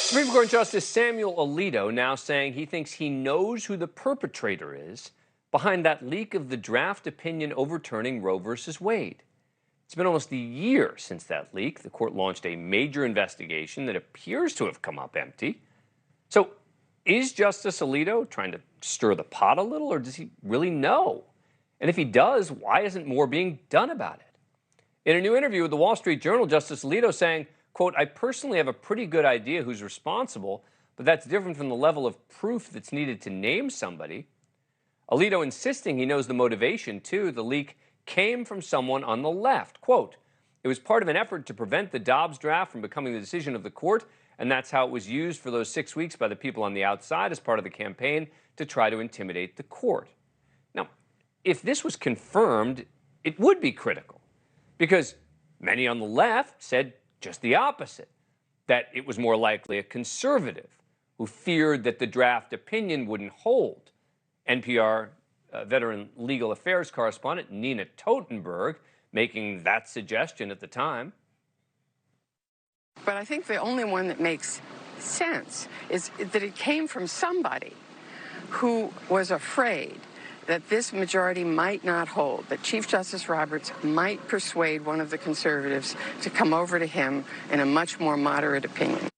Supreme Court Justice Samuel Alito now saying he thinks he knows who the perpetrator is behind that leak of the draft opinion overturning Roe v. Wade. It's been almost a year since that leak. The court launched a major investigation that appears to have come up empty. So is Justice Alito trying to stir the pot a little, or does he really know? And if he does, why isn't more being done about it? In a new interview with the Wall Street Journal, Justice Alito saying, quote, "I personally have a pretty good idea who's responsible, but that's different from the level of proof that's needed to name somebody." Alito insisting he knows the motivation, too. The leak came from someone on the left. Quote, "It was part of an effort to prevent the Dobbs draft from becoming the decision of the court, and that's how it was used for those 6 weeks by the people on the outside as part of the campaign to try to intimidate the court." Now, if this was confirmed, it would be critical, because many on the left said just the opposite, that it was more likely a conservative who feared that the draft opinion wouldn't hold. NPR veteran legal affairs correspondent Nina Totenberg making that suggestion at the time. But I think the only one that makes sense is that it came from somebody who was afraid that this majority might not hold, that Chief Justice Roberts might persuade one of the conservatives to come over to him in a much more moderate opinion.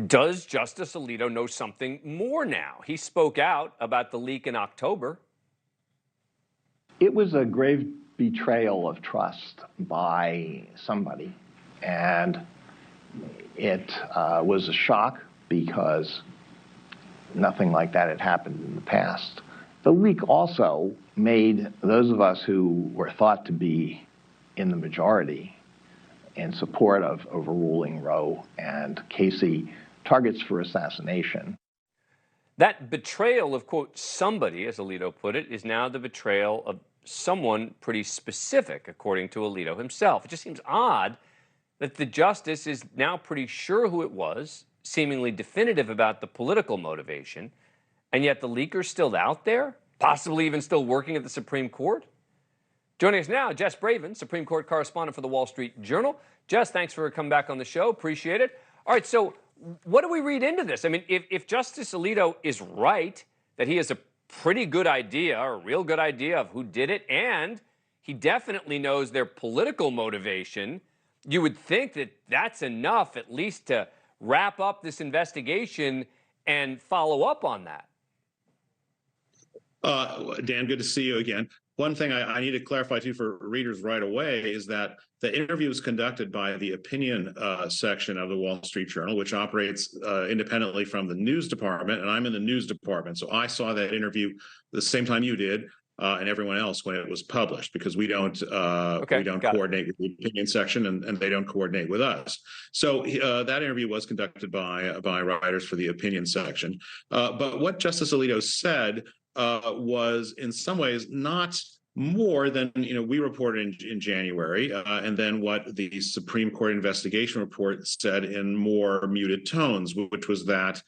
Does Justice Alito know something more now? He spoke out about the leak in October. It was a grave betrayal of trust by somebody, and it was a shock because nothing like that had happened in the past. The leak also made those of us who were thought to be in the majority in support of overruling Roe and Casey targets for assassination. That betrayal of, quote, somebody, as Alito put it, is now the betrayal of someone pretty specific, according to Alito himself. It just seems odd that the justice is now pretty sure who it was, seemingly definitive about the political motivation, and yet the leaker's still out there, possibly even still working at the Supreme Court. Joining us now, Jess Braven, Supreme Court correspondent for the Wall Street Journal. Jess, thanks for coming back on the show. Appreciate it. All right, so what do we read into this? I mean, if Justice Alito is right that he has a pretty good idea, or a real good idea of who did it, and he definitely knows their political motivation, you would think that that's enough at least to wrap up this investigation and follow up on that. Dan, good to see you again. One thing I need to clarify, too, for readers right away is that the interview was conducted by the opinion section of the Wall Street Journal, which operates independently from the news department, and I'm in the news department. So I saw that interview the same time you did, and everyone else when it was published, because we don't coordinate with the opinion section, and they don't coordinate with us. So that interview was conducted by writers for the opinion section. But what Justice Alito said was in some ways not more than we reported in January, and then what the Supreme Court investigation report said in more muted tones, which was that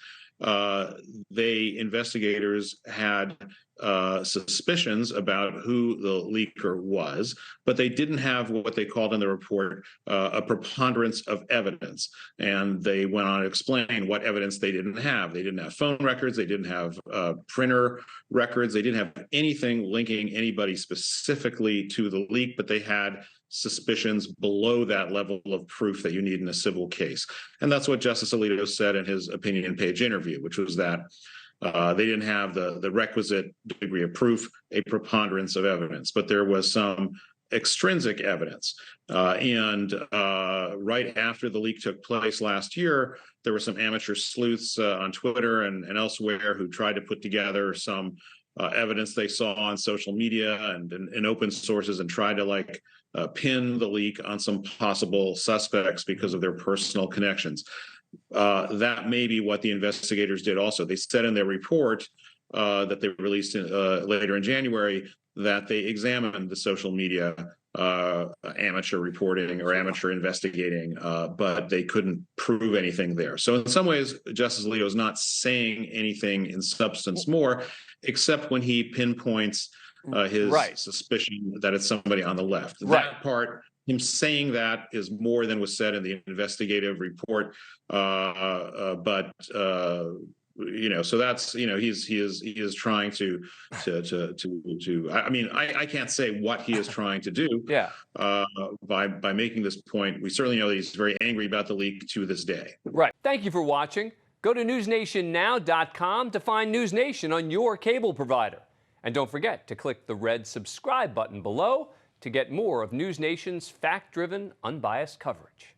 investigators had suspicions about who the leaker was, but they didn't have what they called in the report a preponderance of evidence. And they went on to explain what evidence they didn't have. They didn't have phone records. They didn't have printer records. They didn't have anything linking anybody specifically to the leak, but they had suspicions below that level of proof that you need in a civil case. And that's what Justice Alito said in his opinion page interview, which was that they didn't have the requisite degree of proof, a preponderance of evidence, but there was some extrinsic evidence. And right after the leak took place last year, there were some amateur sleuths on Twitter and elsewhere who tried to put together some evidence they saw on social media and in open sources and tried to pin the leak on some possible suspects because of their personal connections. That may be what the investigators did also. They said in their report that they released later in January that they examined the social media amateur reporting or amateur investigating, but they couldn't prove anything there. So in some ways, Justice Alito is not saying anything in substance more, except when he pinpoints his suspicion that it's somebody on the left. That part him saying that is more than was said in the investigative report. But so that's he is trying to. I mean, I can't say what he is trying to do. Yeah. By making this point, we certainly know that he's very angry about the leak to this day. Right. Thank you for watching. Go to newsnationnow.com to find NewsNation on your cable provider. And don't forget to click the red subscribe button below to get more of NewsNation's fact-driven, unbiased coverage.